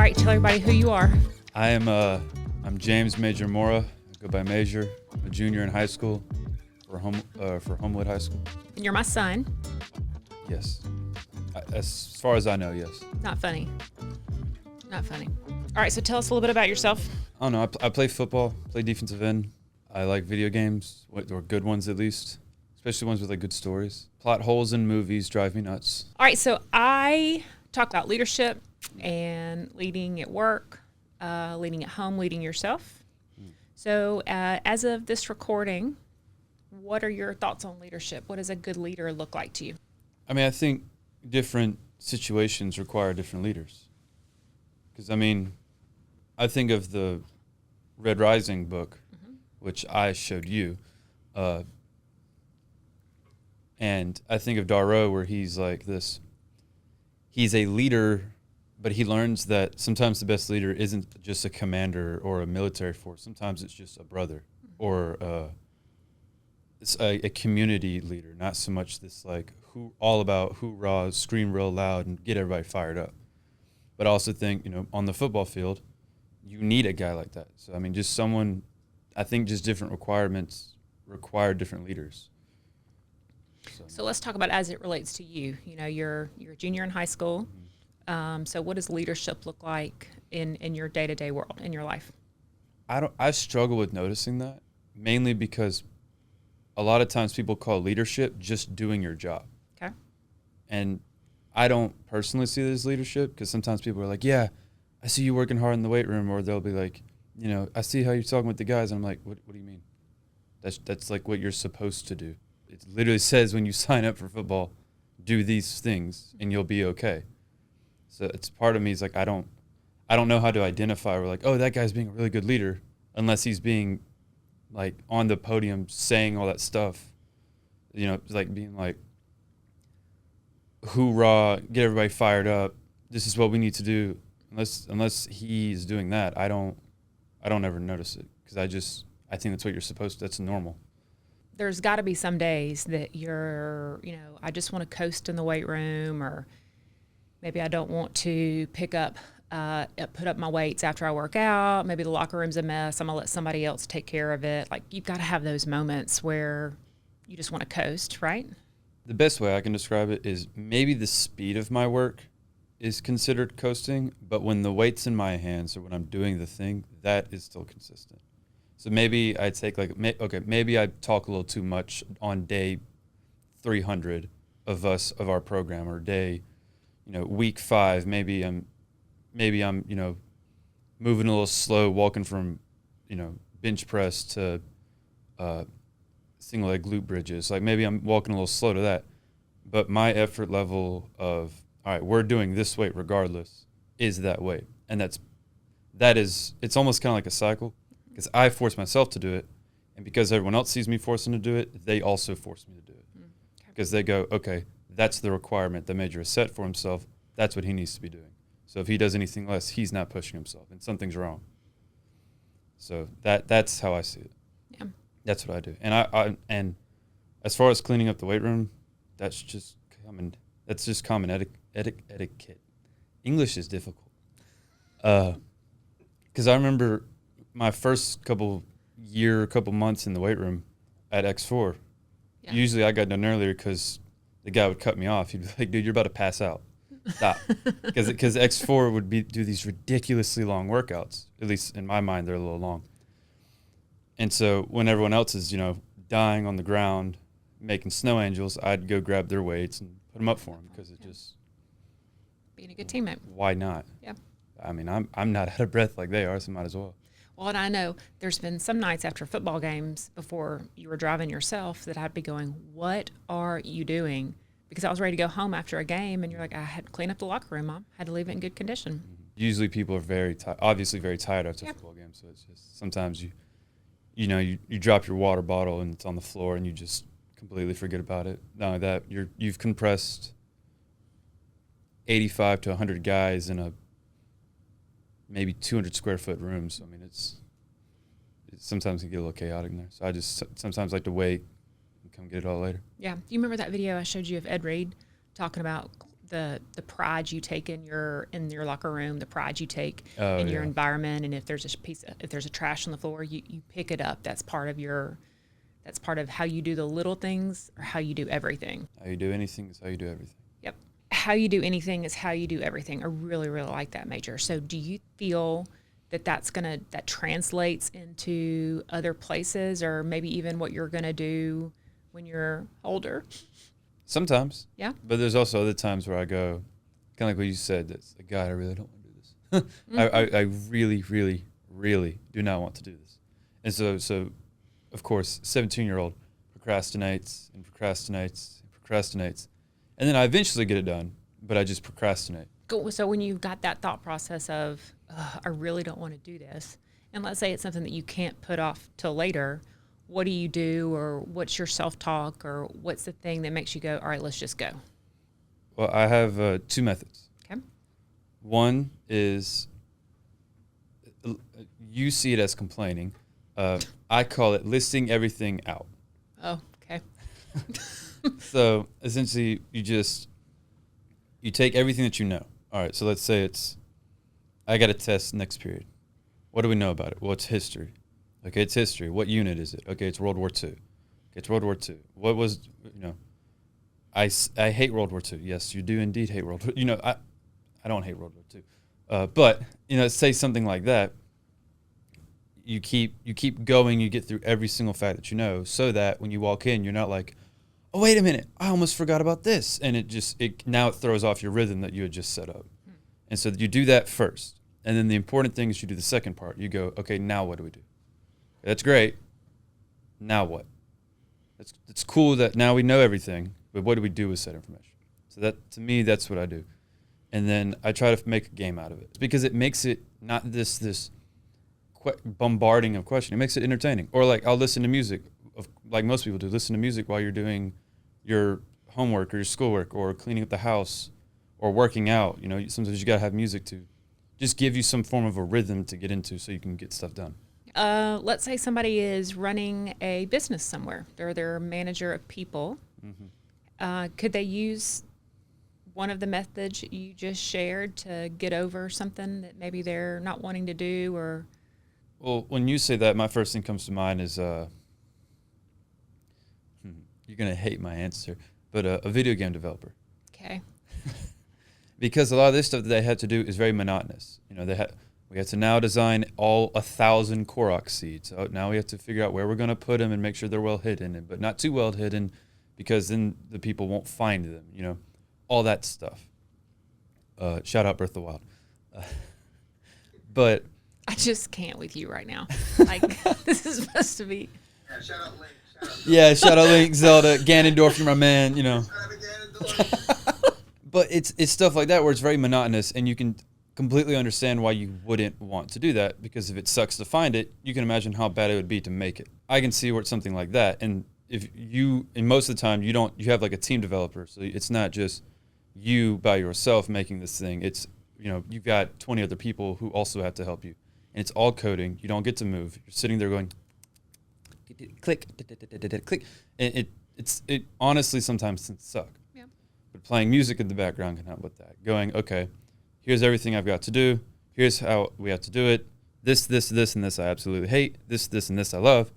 right, tell everybody who you are. I'm James Major Mora. I go by Major. I'm a junior in high school for Homewood High School. And you're my son. Yes. As far as I know, yes. Not funny. Not funny. All right, so tell us a little bit about yourself. I don't know. I play football, play defensive end. I like video games, or good ones at least, especially ones with like good stories. Plot holes in movies drive me nuts. All right, so I talk about leadership and leading at work, leading at home, leading yourself. So as of this recording, what are your thoughts on leadership? What does a good leader look like to you? I mean, I think different situations require different leaders. Because, I mean, I think of the Red Rising book, which I showed you, and I think of Darrow, where he's like this. He's a leader, but he learns that sometimes the best leader isn't just a commander or a military force. Sometimes it's just a brother or it's a community leader, not so much this like all about hoorah, scream real loud and get everybody fired up. But I also think, on the football field, you need a guy like that. So, I mean, just someone, I think just different requirements require different leaders. So let's talk about as it relates to you. You're a junior in high school. So what does leadership look like in your day-to-day world, in your life? I struggle with noticing that, mainly because a lot of times people call leadership just doing your job. Okay. And I don't personally see it as leadership, because sometimes people are like, yeah, I see you working hard in the weight room, or they'll be like, I see how you're talking with the guys. And I'm like, what do you mean? That's like what you're supposed to do. It literally says when you sign up for football, do these things and you'll be okay. So it's part of me is like, I don't know how to identify. We're like, oh, that guy's being a really good leader, unless he's being like on the podium saying all that stuff, like being like, hoorah, get everybody fired up. This is what we need to do. Unless he's doing that, I don't ever notice it, because I think that's what you're supposed to. That's normal. There's got to be some days that you're, I just want to coast in the weight room, or maybe I don't want to put up my weights after I work out. Maybe the locker room's a mess. I'm going to let somebody else take care of it. Like, you've got to have those moments where you just want to coast, right? The best way I can describe it is maybe the speed of my work is considered coasting, but when the weight's in my hands or when I'm doing the thing, that is still consistent. So maybe I take maybe I talk a little too much on day 300 of our program, or day, week 5. Maybe I'm moving a little slow, walking from, bench press to single leg glute bridges. Like, maybe I'm walking a little slow to that, but my effort level of, all right, we're doing this weight regardless, is that weight. And it's almost kind of like a cycle, because I force myself to do it, and because everyone else sees me forcing to do it, they also force me to do it. Because they go, okay, that's the requirement the Major has set for himself. That's what he needs to be doing. So if he does anything less, he's not pushing himself, and something's wrong. So that's how I see it. Yeah. That's what I do. And and as far as cleaning up the weight room, that's just common etiquette. English is difficult. Because I remember my first couple months in the weight room at X4. Yeah. Usually I got done earlier because the guy would cut me off. He'd be like, dude, you're about to pass out. Stop. Because X4 would do these ridiculously long workouts. At least in my mind, they're a little long. And so when everyone else is, dying on the ground, making snow angels, I'd go grab their weights and put them up for them, because it just... Being a good teammate. Why not? Yeah. I mean, I'm not out of breath like they are, so might as well. Well, and I know there's been some nights after football games before you were driving yourself that I'd be going, what are you doing? Because I was ready to go home after a game, and you're like, I had to clean up the locker room, Mom. Had to leave it in good condition. Usually people are obviously very tired after a football game, so it's just sometimes you drop your water bottle and it's on the floor and you just completely forget about it. Not only that, you've compressed 85 to 100 guys in a maybe 200 square foot room. So, I mean, it's sometimes it can get a little chaotic in there. So I just sometimes like to wait and come get it all later. Yeah. Do you remember that video I showed you of Ed Reed talking about the pride you take in your locker room, the pride you take Oh, in your yeah. environment, and if there's if there's a trash on the floor, you pick it up. That's part of how you do the little things or how you do everything. How you do anything is how you do everything. Yep. How you do anything is how you do everything. I really, really like that, Major. So do you feel that translates into other places, or maybe even what you're going to do when you're older? Sometimes. Yeah. But there's also other times where I go, kind of like what you said, that's like, God, I really don't want to do this. I really, really, really do not want to do this. And so of course, 17-year-old procrastinates and procrastinates and procrastinates. And then I eventually get it done, but I just procrastinate. So when you've got that thought process of, I really don't want to do this, and let's say it's something that you can't put off till later, what do you do, or what's your self-talk, or what's the thing that makes you go, all right, let's just go? Well, I have 2 methods. Okay. One is you see it as complaining. I call it listing everything out. Oh, okay. So essentially, you take everything that you know. All right, so let's say I got a test next period. What do we know about it? Well, it's history. Okay, it's history. What unit is it? Okay, it's World War II. Okay, it's World War II. What was, I hate World War II. Yes, you do indeed hate World War. I don't hate World War II. But, say something like that. You keep going, you get through every single fact that you know, so that when you walk in, you're not like, oh, wait a minute, I almost forgot about this. And now it throws off your rhythm that you had just set up. And so you do that first. And then the important thing is you do the second part. You go, okay, now what do we do? That's great. Now what? It's cool that now we know everything, but what do we do with said information? So that, to me, that's what I do. And then I try to make a game out of it because it makes it not this bombarding of question. It makes it entertaining. Or like I'll listen to music, like most people do. Listen to music while you're doing your homework or your schoolwork or cleaning up the house or working out. Sometimes you gotta have music to just give you some form of a rhythm to get into so you can get stuff done. Let's say somebody is running a business somewhere. They're their manager of people. Mm-hmm. Could they use one of the methods you just shared to get over something that maybe they're not wanting to do? Or well, when you say that, my first thing comes to mind is you're gonna hate my answer, but a video game developer. Okay. Because a lot of this stuff that they had to do is very monotonous. We had to now design all 1,000 Korok seeds. So now we have to figure out where we're going to put them and make sure they're well hidden, but not too well hidden, because then the people won't find them. All that stuff. Shout out Breath of the Wild. But I just can't with you right now. Like, this is supposed to be. Yeah, shout out Link. Shout out Link, Zelda, Ganondorf, you're my man. But it's stuff like that where it's very monotonous, and you can completely understand why you wouldn't want to do that, because if it sucks to find it, you can imagine how bad it would be to make it. I can see where it's something like that, and most of the time you have like a team developer, so it's not just you by yourself making this thing. It's you've got 20 other people who also have to help you, and it's all coding. You don't get to move. You're sitting there going click, click, and it honestly sometimes can suck. Yeah. But playing music in the background can help with that. Going, okay, here's everything I've got to do. Here's how we have to do it. This, and this I absolutely hate. This, and this I love.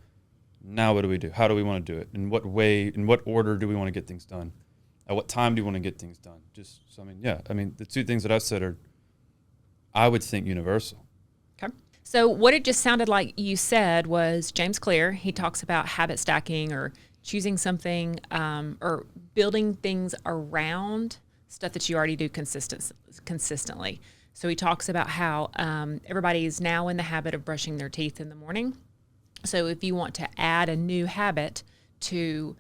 Now what do we do? How do we want to do it? In what way, in what order do we want to get things done? At what time do you want to get things done? The 2 things that I've said are, I would think, universal. Okay. So what it just sounded like you said was James Clear. He talks about habit stacking, or choosing something, or building things around stuff that you already do consistently. So he talks about how everybody is now in the habit of brushing their teeth in the morning. So if you want to add a new habit to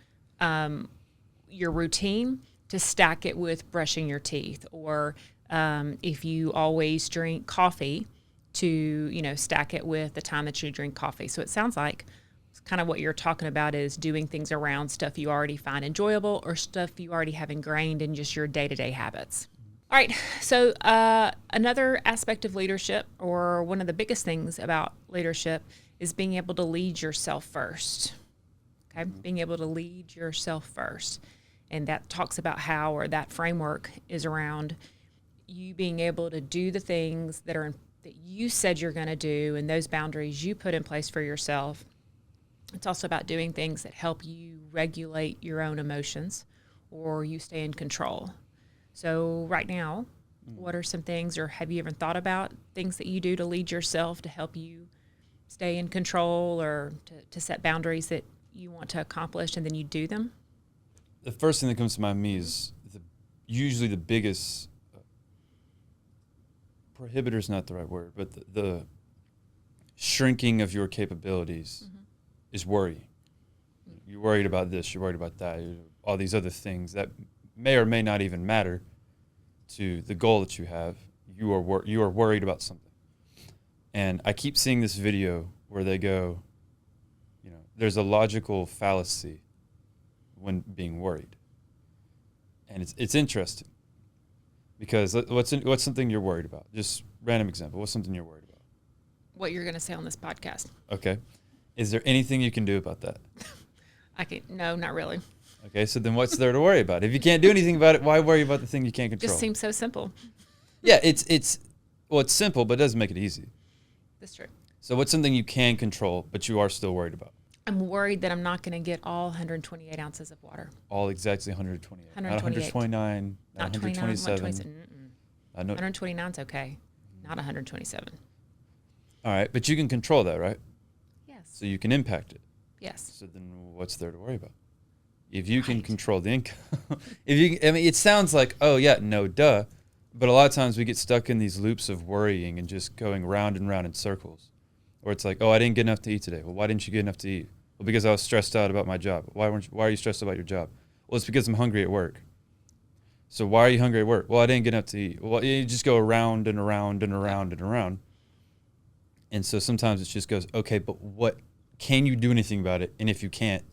your routine, to stack it with brushing your teeth, or if you always drink coffee, to stack it with the time that you drink coffee. So it sounds like it's kind of what you're talking about is doing things around stuff you already find enjoyable, or stuff you already have ingrained in just your day-to-day habits. All right, so another aspect of leadership, or one of the biggest things about leadership, is being able to lead yourself first. Okay, being able to lead yourself first. And that talks about how, or that framework is around you being able to do the things that you said you're going to do, and those boundaries you put in place for yourself. It's also about doing things that help you regulate your own emotions, or you stay in control. So right now, what are some things, or have you ever thought about things that you do to lead yourself to help you stay in control, or to set boundaries that you want to accomplish, and then you do them? The first thing that comes to mind me is usually the biggest prohibitor is not the right word, but the shrinking of your capabilities is worry. You're worried about this, you're worried about that, all these other things that may or may not even matter to the goal that you have. You are worried about something. And I keep seeing this video where they go, there's a logical fallacy when being worried. And it's interesting because what's something you're worried about? Just random example. What's something you're worried about? What you're going to say on this podcast. Okay. Is there anything you can do about that? No, not really. Okay. So then what's there to worry about? If you can't do anything about it, why worry about the thing you can't control? Just seems so simple. Yeah. It's simple, but it doesn't make it easy. That's true. So what's something you can control, but you are still worried about? I'm worried that I'm not going to get all 128 ounces of water. All exactly 128. 128. Not 129, not 127. 129 is okay, not 127. All right, but you can control that, right? Yes. So you can impact it. Yes. So then what's there to worry about? If you can control the income. It sounds like, oh, yeah, no, duh. But a lot of times we get stuck in these loops of worrying and just going round and round in circles. Or it's like, oh, I didn't get enough to eat today. Well, why didn't you get enough to eat? Well, because I was stressed out about my job. Why are you stressed about your job? Well, it's because I'm hungry at work. So why are you hungry at work? Well, I didn't get enough to eat. Well, you just go around and around and around and around. And so sometimes it just goes, okay, but what can you do anything about it? And if you can't,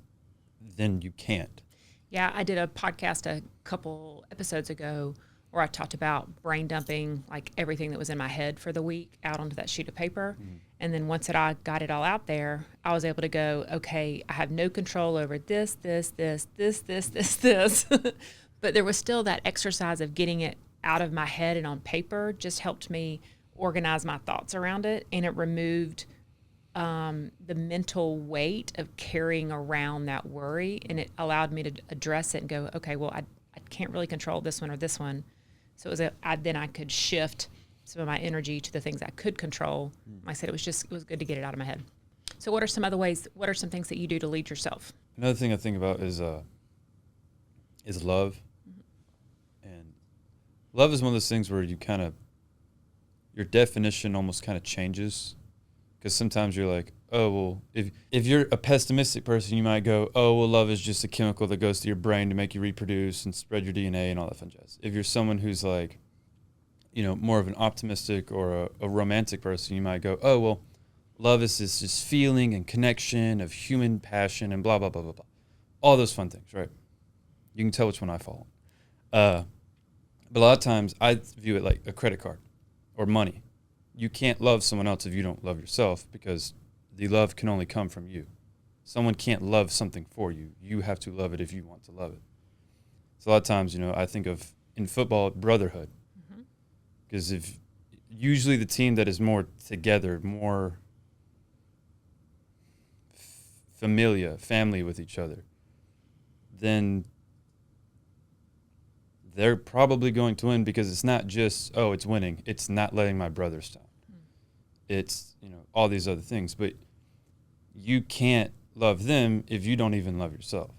then you can't. Yeah, I did a podcast a couple episodes ago where I talked about brain dumping, like everything that was in my head for the week out onto that sheet of paper. Mm-hmm. And then once I got it all out there, I was able to go, okay, I have no control over this. But there was still that exercise of getting it out of my head and on paper just helped me organize my thoughts around it. And it removed the mental weight of carrying around that worry. And it allowed me to address it and go, okay, well, I can't really control this one or this one. So it was then I could shift some of my energy to the things I could control. Like I said, it was good to get it out of my head. So what are some other ways, what are some things that you do to lead yourself? Another thing I think about is love. Mm-hmm. And love is one of those things where your definition almost kind of changes. Because sometimes you're like, oh, well, if you're a pessimistic person, you might go, oh, well, love is just a chemical that goes to your brain to make you reproduce and spread your DNA and all that fun jazz. If you're someone who's like, more of an optimistic or a romantic person, you might go, oh, well, love is this just feeling and connection of human passion and blah, blah, blah, blah, blah. All those fun things, right? You can tell which one I fall on. But a lot of times I view it like a credit card or money. You can't love someone else if you don't love yourself, because the love can only come from you. Someone can't love something for you. You have to love it if you want to love it. So a lot of times, I think of in football, brotherhood. Because if usually the team that is more together, more family with each other, then they're probably going to win, because it's not just, oh, it's winning. It's not letting my brothers down. It's, all these other things. But you can't love them if you don't even love yourself.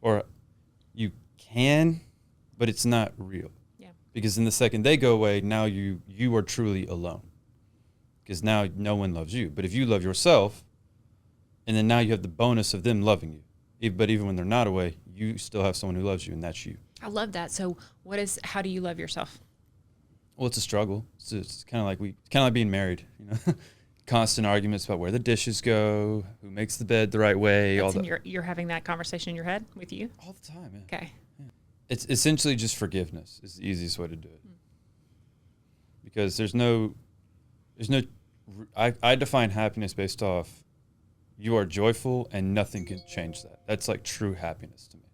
Or you can, but it's not real. Yeah. Because in the second they go away, now you are truly alone. Because now no one loves you. But if you love yourself, and then now you have the bonus of them loving you. But even when they're not away, you still have someone who loves you, and that's you. I love that. So how do you love yourself? Well, it's a struggle. It's kind of like being married, constant arguments about where the dishes go, who makes the bed the right way. You're having that conversation in your head with you? All the time, man. Okay. Yeah. It's essentially just forgiveness is the easiest way to do it. Because I define happiness based off you are joyful and nothing can change that. That's like true happiness to me.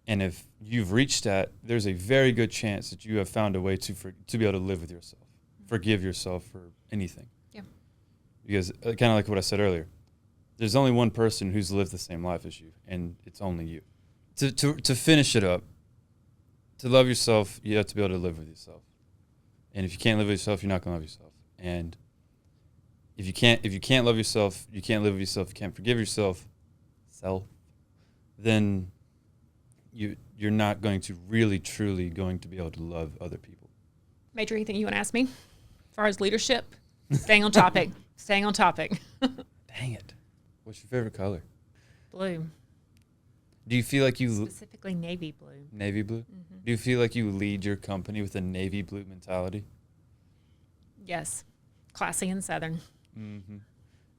And if you've reached that, there's a very good chance that you have found a way to be able to live with yourself, forgive yourself for anything. Yeah. Because kind of like what I said earlier, there's only one person who's lived the same life as you, and it's only you. To finish it up, to love yourself, you have to be able to live with yourself. And if you can't live with yourself, you're not going to love yourself. And if you can't love yourself, you can't live with yourself, you can't forgive yourself, then you're not going to really, truly going to be able to love other people. Major, anything you want to ask me? As far as leadership? Staying on topic. Staying on topic. Dang it. What's your favorite color? Blue. Do you feel like you... Specifically navy blue. Navy blue? Mm-hmm. Do you feel like you lead your company with a navy blue mentality? Yes. Classy and Southern. Mm-hmm.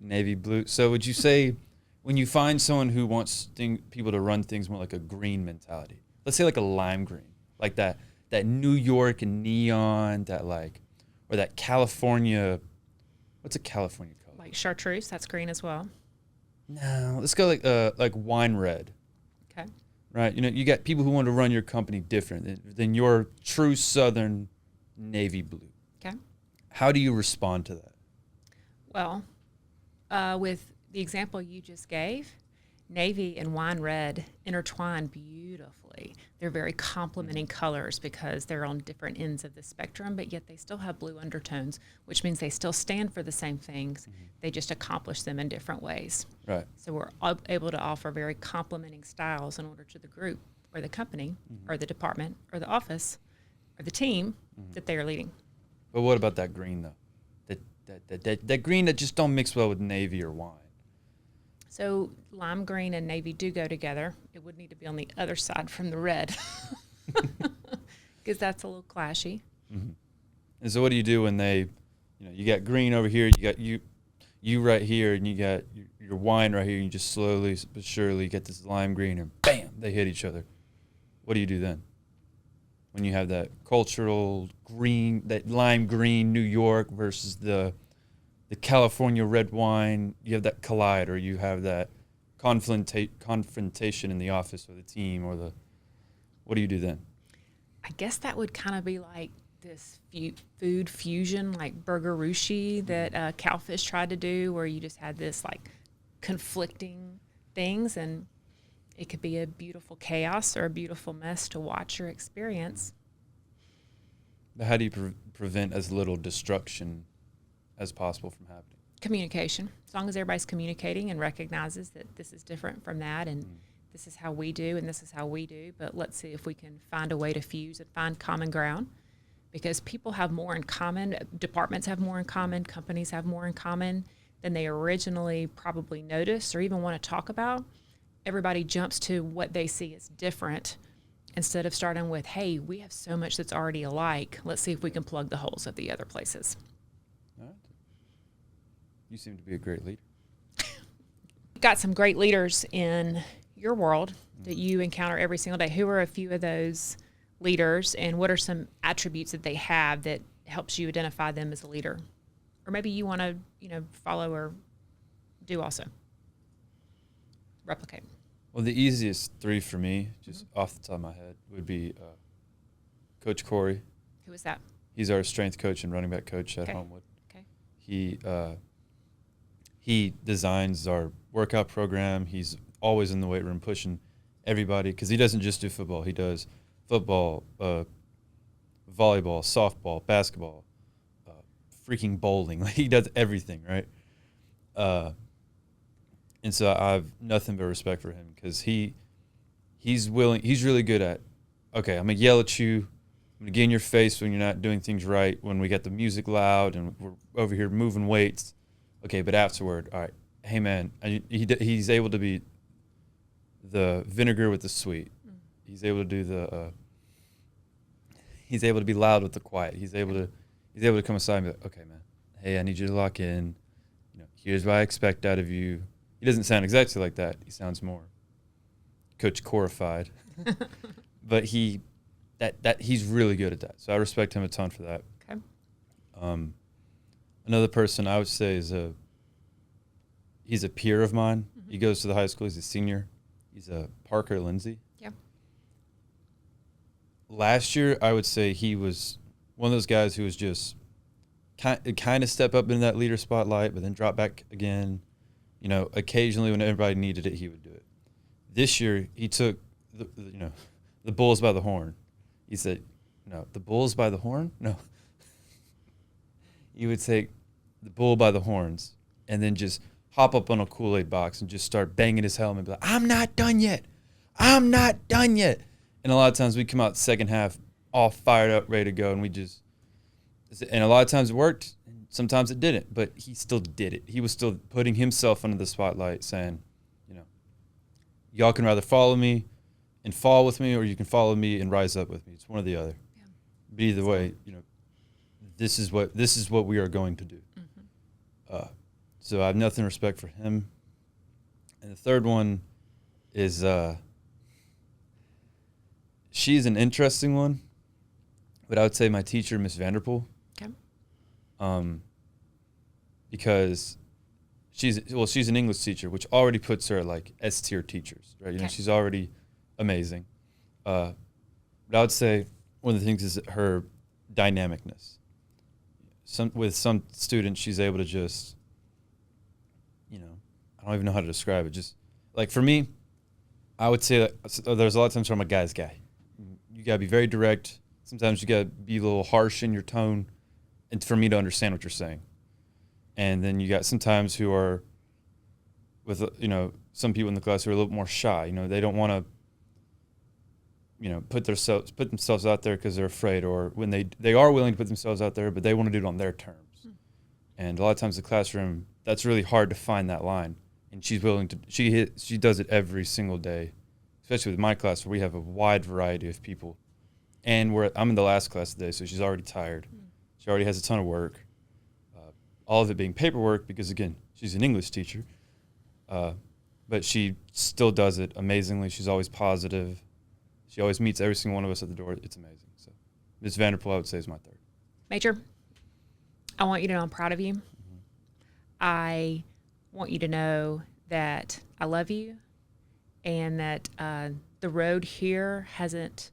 Navy blue. So would you say when you find someone who wants people to run things more like a green mentality, let's say like a lime green, like that New York and neon, or that California, what's a California color? Like chartreuse, that's green as well. No, let's go like wine red. Okay. Right. You got people who want to run your company different than your true Southern navy blue. Okay. How do you respond to that? Well, with the example you just gave, navy and wine red intertwine beautifully. They're very complementing colors because they're on different ends of the spectrum, but yet they still have blue undertones, which means they still stand for the same things. Mm-hmm. They just accomplish them in different ways. Right. So we're able to offer very complementing styles in order to the group or the company or the department or the office or the team that they are leading. But what about that green, though? That green that just don't mix well with navy or wine. So lime green and navy do go together. It would need to be on the other side from the red because that's a little clashy. Mm-hmm. And so what do you do when you got green over here, you got you right here, and you got your wine right here, and you just slowly but surely get this lime green, and bam, they hit each other. What do you do then? When you have that cultural green, that lime green New York versus the California red wine, you have that collide, or you have that confrontation in the office or the team what do you do then? I guess that would kind of be like this food fusion, like burger-rushi that Cowfish tried to do, where you just had this like conflicting things, and it could be a beautiful chaos or a beautiful mess to watch or experience. But how do you prevent as little destruction as possible from happening? Communication. As long as everybody's communicating and recognizes that this is different from that, and this is how we do and this is how we do, but let's see if we can find a way to fuse and find common ground, because people have more in common, departments have more in common, companies have more in common than they originally probably noticed or even want to talk about. Everybody jumps to what they see as different instead of starting with, hey, we have so much that's already alike. Let's see if we can plug the holes of the other places. All right. You seem to be a great leader. Got some great leaders in your world that you encounter every single day. Who are a few of those leaders, and what are some attributes that they have that helps you identify them as a leader? Or maybe you want to, follow or do also. Replicate. Well, the easiest three for me, just off the top of my head, would be Coach Corey. Who is that? He's our strength coach and running back coach at Homewood. Okay. He designs our workout program. He's always in the weight room pushing everybody, because he doesn't just do football. He does football, volleyball, softball, basketball, freaking bowling. Like, he does everything, right? And so I have nothing but respect for him, because he's really good at, okay, I'm going to yell at you, I'm going to get in your face when you're not doing things right, when we got the music loud and we're over here moving weights. Okay, but afterward, all right, hey, man, he's able to be the vinegar with the sweet. He's able to do he's able to be loud with the quiet. He's able to come aside and be like, okay, man, hey, I need you to lock in. Here's what I expect out of you. He doesn't sound exactly like that. He sounds more Coach Corified. But he's really good at that. So I respect him a ton for that. Okay. Another person I would say he's a peer of mine. Mm-hmm. He goes to the high school. He's a senior. He's a Parker Lindsay. Yeah. Last year, I would say he was one of those guys who was just kind of step up into that leader spotlight, but then drop back again. You know, occasionally when everybody needed it, he would do it. This year, he took the bulls by the horn. He said, "No, the bulls by the horn? No." He would take the bull by the horns and then just hop up on a Kool-Aid box and just start banging his helmet and be like, "I'm not done yet. I'm not done yet." And a lot of times we come out second half all fired up, ready to go, and and a lot of times it worked, and sometimes it didn't, but he still did it. He was still putting himself under the spotlight, saying, you know, y'all can rather follow me and fall with me, or you can follow me and rise up with me. It's one or the other. Yeah. But either way, you know, this is what we are going to do. Mm-hmm. So I have nothing respect for him. And the third one is she's an interesting one, but I would say my teacher, Miss Vanderpool. Okay. Because she's an English teacher, which already puts her at like S-tier teachers, right? You know, she's already amazing. But I would say one of the things is her dynamicness. With some students, she's able to just, you know, I don't even know how to describe it. Just like for me, I would say that there's a lot of times where I'm a guy's guy. You gotta be very direct. Sometimes you gotta be a little harsh in your tone, and for me to understand what you're saying. And then you got sometimes who are with, you know, some people in the class who are a little more shy. You know, they don't want to, you know, put themselves out there because they're afraid, or when they are willing to put themselves out there, but they want to do it on their terms. And a lot of times in the classroom, that's really hard to find that line. And she's willing to. She does it every single day, especially with my class where we have a wide variety of people. And I'm in the last class today, so she's already tired. She already has a ton of work. All of it being paperwork because, again, she's an English teacher. But she still does it amazingly. She's always positive. She always meets every single one of us at the door. It's amazing. So Ms. Vanderpool, I would say, is my third. Major, I want you to know I'm proud of you. Mm-hmm. I want you to know that I love you and that the road here hasn't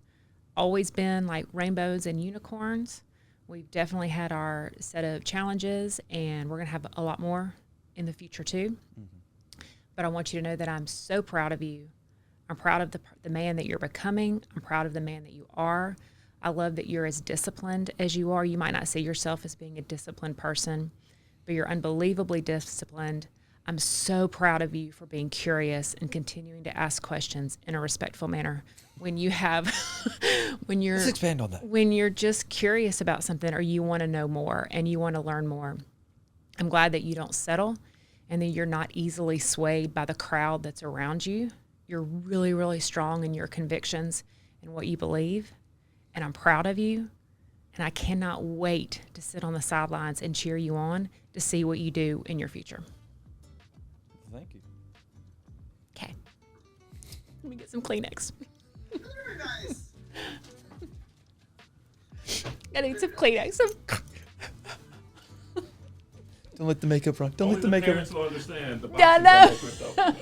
always been like rainbows and unicorns. We've definitely had our set of challenges, and we're going to have a lot more in the future too. Mm-hmm. But I want you to know that I'm so proud of you. I'm proud of the man that you're becoming. I'm proud of the man that you are. I love that you're as disciplined as you are. You might not see yourself as being a disciplined person, but you're unbelievably disciplined. I'm so proud of you for being curious and continuing to ask questions in a respectful manner. When you have, let's expand on that. When you're just curious about something or you want to know more and you want to learn more, I'm glad that you don't settle and that you're not easily swayed by the crowd that's around you. You're really, really strong in your convictions and what you believe, and I'm proud of you, and I cannot wait to sit on the sidelines and cheer you on to see what you do in your future. Thank you. Okay. Let me get some Kleenex. Very nice. I need some Kleenex. Don't let the makeup run. Don't let the makeup run. Parents will understand. Yeah, no.